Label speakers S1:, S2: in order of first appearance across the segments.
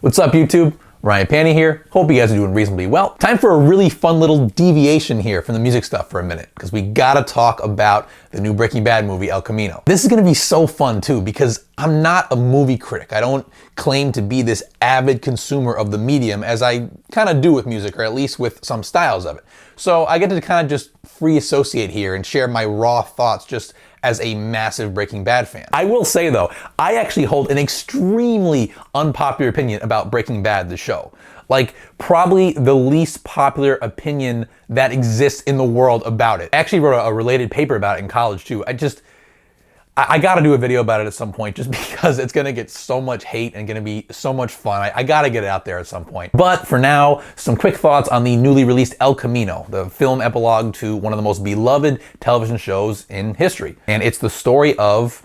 S1: What's up, YouTube? Ryan Panny here. Hope you guys are doing reasonably well. Time for a really fun little deviation here from the music stuff for a minute, because we gotta talk about the new Breaking Bad movie, El Camino. This is gonna be so fun too, because I'm not a movie critic. I don't claim to be this avid consumer of the medium as I kind of do with music, or at least with some styles of it. So I get to kind of just free associate here and share my raw thoughts just as a massive Breaking Bad fan. I will say though, I actually hold an extremely unpopular opinion about Breaking Bad, the show. Like, probably the least popular opinion that exists in the world about it. I actually wrote a related paper about it in college too. I gotta do a video about it at some point just because it's gonna get so much hate and gonna be so much fun. I gotta get it out there at some point. But for now, some quick thoughts on the newly released El Camino, the film epilogue to one of the most beloved television shows in history. And it's the story of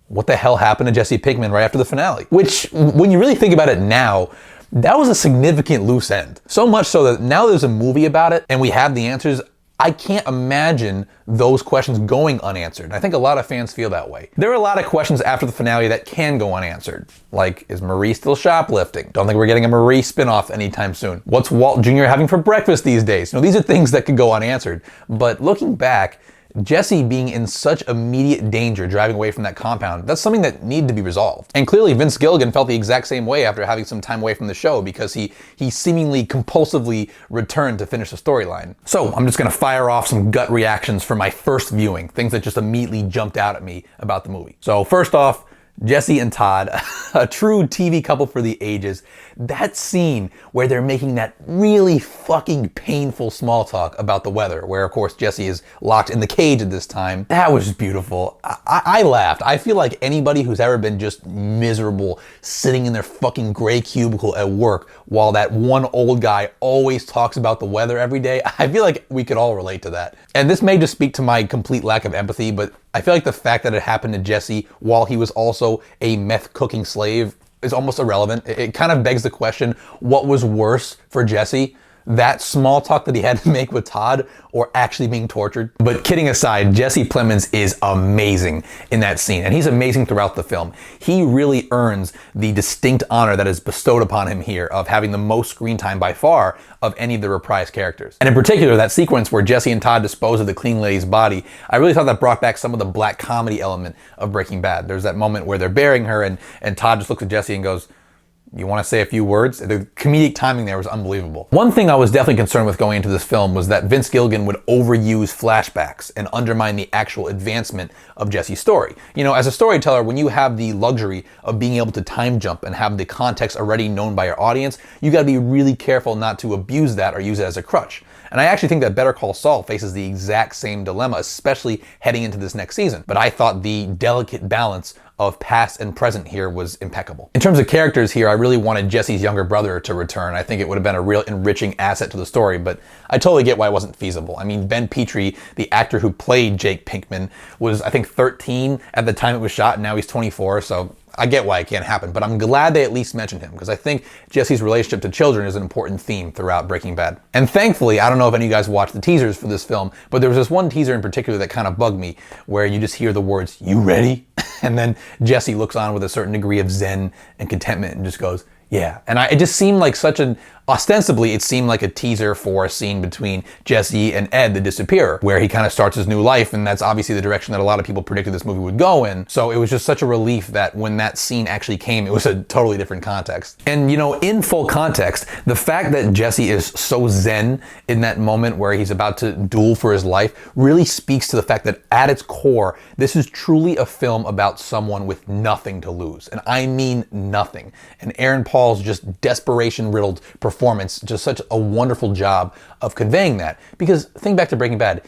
S1: what the hell happened to Jesse Pinkman right after the finale. Which, when you really think about it now, that was a significant loose end. So much so that now there's a movie about it and we have the answers. I can't imagine those questions going unanswered. I think a lot of fans feel that way. There are a lot of questions after the finale that can go unanswered. Like, is Marie still shoplifting? Don't think we're getting a Marie spinoff anytime soon. What's Walt Jr. having for breakfast these days? These are things that could go unanswered. But looking back, Jesse being in such immediate danger driving away from that compound, that's something that needed to be resolved. And clearly Vince Gilligan felt the exact same way after having some time away from the show, because he seemingly compulsively returned to finish the storyline. So I'm just gonna fire off some gut reactions for my first viewing, things that just immediately jumped out at me about the movie. So first off, Jesse and Todd, a true TV couple for the ages. That scene where they're making that really fucking painful small talk about the weather, where of course Jesse is locked in the cage at this time, that was beautiful. I laughed. I feel like anybody who's ever been just miserable sitting in their fucking gray cubicle at work while that one old guy always talks about the weather every day, I feel like we could all relate to that. And this may just speak to my complete lack of empathy, but I feel like the fact that it happened to Jesse while he was also a meth cooking slave is almost irrelevant. It kind of begs the question, what was worse for Jesse? That small talk that he had to make with Todd, or actually being tortured? But kidding aside, Jesse Plemons is amazing in that scene, and he's amazing throughout the film. He really earns the distinct honor that is bestowed upon him here of having the most screen time by far of any of the reprised characters. And in particular, that sequence where Jesse and Todd dispose of the clean lady's body, I really thought that brought back some of the black comedy element of Breaking Bad. There's that moment where they're burying her and Todd just looks at Jesse and goes, "You want to say a few words?" The comedic timing there was unbelievable. One thing I was definitely concerned with going into this film was that Vince Gilligan would overuse flashbacks and undermine the actual advancement of Jesse's story. As a storyteller, when you have the luxury of being able to time jump and have the context already known by your audience, you gotta be really careful not to abuse that or use it as a crutch. And I actually think that Better Call Saul faces the exact same dilemma, especially heading into this next season. But I thought the delicate balance of past and present here was impeccable. In terms of characters here, I really wanted Jesse's younger brother to return. I think it would have been a real enriching asset to the story, but I totally get why it wasn't feasible. I mean, Ben Petrie, the actor who played Jake Pinkman, was I think 13 at the time it was shot, and now he's 24, so I get why it can't happen, but I'm glad they at least mentioned him, because I think Jesse's relationship to children is an important theme throughout Breaking Bad. And thankfully, I don't know if any of you guys watched the teasers for this film, but there was this one teaser in particular that kind of bugged me, where you just hear the words, "You ready?" And then Jesse looks on with a certain degree of zen and contentment and just goes, "Yeah." And it just seemed like ostensibly it seemed like a teaser for a scene between Jesse and Ed, the disappearer, where he kind of starts his new life, and that's obviously the direction that a lot of people predicted this movie would go in. So it was just such a relief that when that scene actually came, it was a totally different context. And in full context, the fact that Jesse is so zen in that moment where he's about to duel for his life really speaks to the fact that at its core, this is truly a film about someone with nothing to lose. And I mean nothing. And Aaron Paul's just desperation-riddled performance, just such a wonderful job of conveying that. Because think back to Breaking Bad,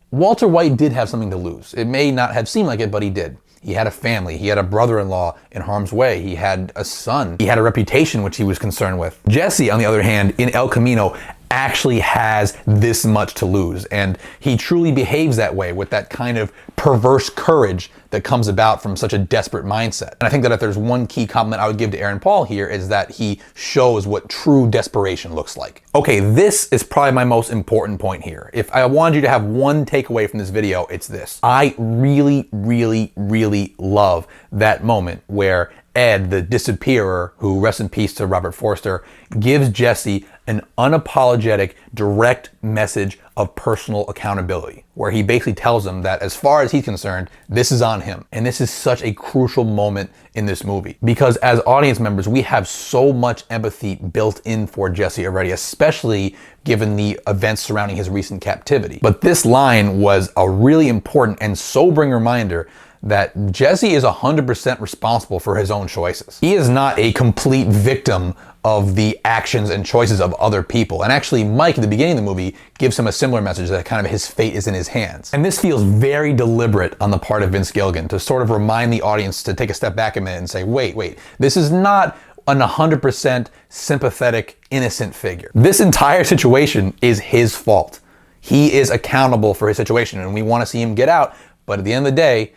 S1: Walter White did have something to lose. It may not have seemed like it, but he did. He had a family. He had a brother-in-law in harm's way. He had a son. He had a reputation which he was concerned with. Jesse, on the other hand, in El Camino, actually has this much to lose, and he truly behaves that way with that kind of perverse courage that comes about from such a desperate mindset. And I think that if there's one key compliment I would give to Aaron Paul here, is that he shows what true desperation looks like. Okay, this is probably my most important point here. If I wanted you to have one takeaway from this video, it's this. I really, really, really love that moment where Ed, the disappearer, who, rest in peace to Robert Forster, gives Jesse an unapologetic, direct message of personal accountability, where he basically tells him that as far as he's concerned, this is on him. And this is such a crucial moment in this movie, because as audience members, we have so much empathy built in for Jesse already, especially given the events surrounding his recent captivity. But this line was a really important and sobering reminder that Jesse is 100% responsible for his own choices. He is not a complete victim of the actions and choices of other people. And actually, Mike, at the beginning of the movie, gives him a similar message that kind of his fate is in his hands. And this feels very deliberate on the part of Vince Gilligan to sort of remind the audience to take a step back a minute and say, wait, this is not an 100% sympathetic, innocent figure. This entire situation is his fault. He is accountable for his situation, and we want to see him get out. But at the end of the day,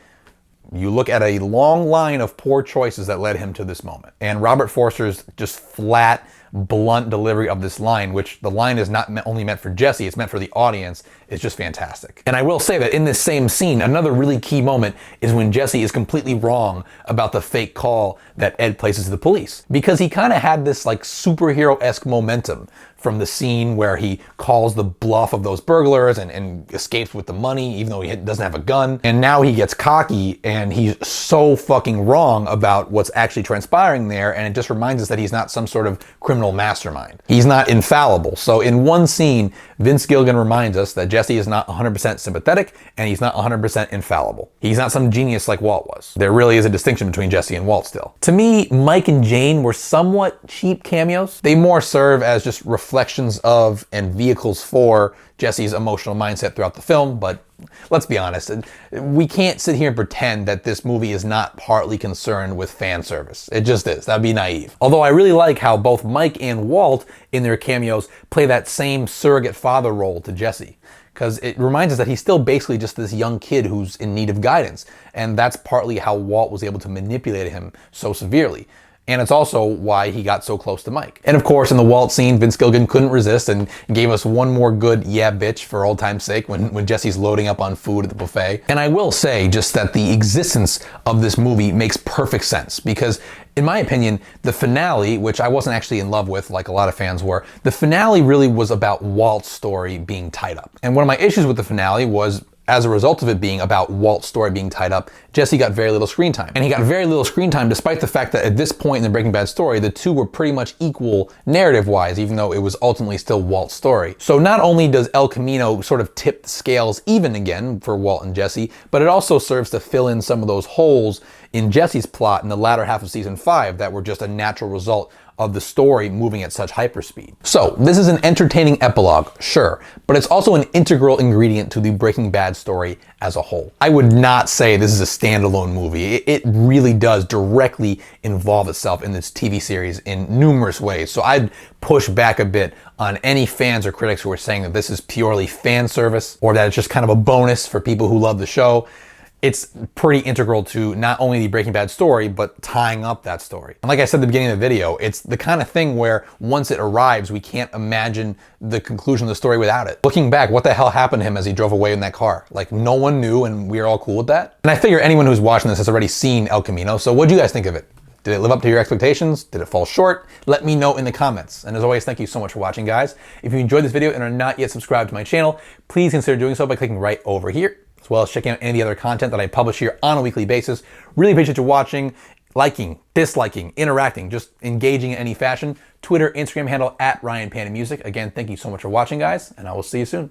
S1: you look at a long line of poor choices that led him to this moment. And Robert Forster's just flat, blunt delivery of this line, which the line is not only meant for Jesse, it's meant for the audience, is just fantastic. And I will say that in this same scene, another really key moment is when Jesse is completely wrong about the fake call that Ed places to the police. Because he kind of had this like superhero-esque momentum from the scene where he calls the bluff of those burglars and escapes with the money, even though he doesn't have a gun. And now he gets cocky and he's so fucking wrong about what's actually transpiring there. And it just reminds us that he's not some sort of criminal mastermind. He's not infallible. So in one scene, Vince Gilligan reminds us that Jesse is not 100% sympathetic and he's not 100% infallible. He's not some genius like Walt was. There really is a distinction between Jesse and Walt still. To me, Mike and Jane were somewhat cheap cameos. They more serve as just reflections of and vehicles for Jesse's emotional mindset throughout the film, but let's be honest, we can't sit here and pretend that this movie is not partly concerned with fan service. It just is. That'd be naive. Although I really like how both Mike and Walt in their cameos play that same surrogate father role to Jesse, because it reminds us that he's still basically just this young kid who's in need of guidance, and that's partly how Walt was able to manipulate him so severely. And it's also why he got so close to Mike. And of course, in the Walt scene, Vince Gilligan couldn't resist and gave us one more good yeah bitch for old time's sake when Jesse's loading up on food at the buffet. And I will say just that the existence of this movie makes perfect sense, because in my opinion, the finale, which I wasn't actually in love with like a lot of fans were, the finale really was about Walt's story being tied up. And one of my issues with the finale was, as a result of it being about Walt's story being tied up, Jesse got very little screen time. And he got very little screen time despite the fact that at this point in the Breaking Bad story, the two were pretty much equal narrative-wise, even though it was ultimately still Walt's story. So not only does El Camino sort of tip the scales even again for Walt and Jesse, but it also serves to fill in some of those holes in Jesse's plot in the latter half of season 5 that were just a natural result of the story moving at such hyperspeed. So this is an entertaining epilogue, sure, but it's also an integral ingredient to the Breaking Bad story as a whole. I would not say this is a standalone movie. It really does directly involve itself in this TV series in numerous ways. So I'd push back a bit on any fans or critics who are saying that this is purely fan service or that it's just kind of a bonus for people who love the show. It's pretty integral to not only the Breaking Bad story, but tying up that story. And like I said at the beginning of the video, it's the kind of thing where once it arrives, we can't imagine the conclusion of the story without it. Looking back, what the hell happened to him as he drove away in that car? Like, no one knew and we were all cool with that? And I figure anyone who's watching this has already seen El Camino, so what'd you guys think of it? Did it live up to your expectations? Did it fall short? Let me know in the comments. And as always, thank you so much for watching, guys. If you enjoyed this video and are not yet subscribed to my channel, please consider doing so by clicking right over here, as well as checking out any of the other content that I publish here on a weekly basis. Really appreciate you watching, liking, disliking, interacting, just engaging in any fashion. Twitter, Instagram handle @RyanPandaMusic. Again, thank you so much for watching, guys, and I will see you soon.